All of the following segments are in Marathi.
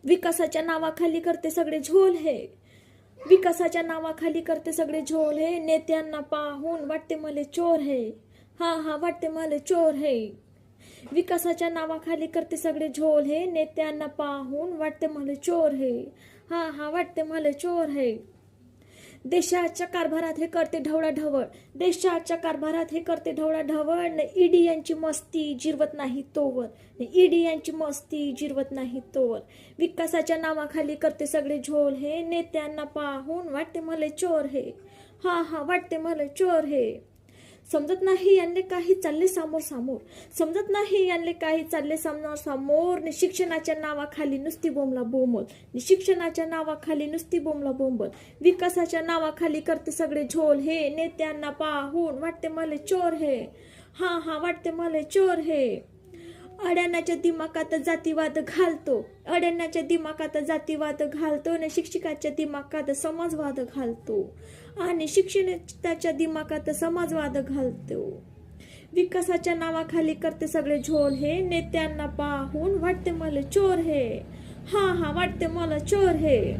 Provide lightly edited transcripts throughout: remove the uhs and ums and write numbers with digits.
विकासाच्या नावाखाली करते सगळे झोल हे. विकासाच्या नावाखाली करते सगळे झोल हे. नेत्यांना पाहून वाटते मले चोर हे. हा हा वाटते मले चोर हे. विकासाच्या नावाखाली करते सगळे झोल हे. नेत्यांना पाहून वाटते मले चोर हे. हा हा वाटते मले चोर हे. देशाच्या कारभारात हे करते ढवळाढवळ. देशाच्या कारभारात हे करते ढवळाढवळ. ईडी यांची मस्ती जिरवत नाही तोवर. ईडी यांची मस्ती जिरवत नाही तोवर. विकासाच्या नावाखाली करते सगळे झोल हे. नेत्यांना पाहून वाटते मले चोर हे. हा हा वाटते मले चोर हे. समजत नाही यांना काही चालले समोर समोर. समजत नाही यांना काही चालले समोर समोर. शिक्षणाच्या नावाखाली नुसती बोंबला बोंबल. शिक्षणाच्या नावाखाली नुसती बोंबला बोंबल. विकासाच्या नावाखाली करते सगळे झोल हे. नेत्यांना पाहून वाटते मले चोर हे. हा हा वाटते मले चोर हे. अड्याण्याच्या दिमागात जातीवाद घालतो. अड्याण्याच्या दिमागात जातीवाद घालतो. आणि शिक्षकाच्या दिमागात समाजवाद घालतो. आणि शिक्षणाच्या दिमागात समाजवाद घालतो. विकासाच्या नावाखाली करते सगळे झोल हे. नेत्यांना पाहून वाटते मला चोर हे. हा हा वाटते मला चोर हे.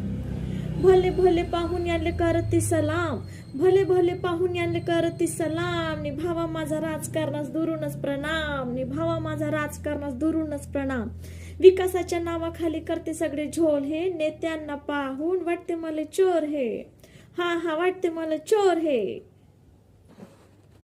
भले भले पाहून याले करती सलाम. भले भले पाहून याले करती सलाम. निभावा माझा राजकारणास दुरूनच प्रणाम. निभावा माझा राजकारणास दुरूनच प्रणाम. विकासाच्या नावाखाली करते सगळे झोल हे. नेत्यांना पाहून वाटते मला चोर हे. हा हा वाटते मला चोर हे.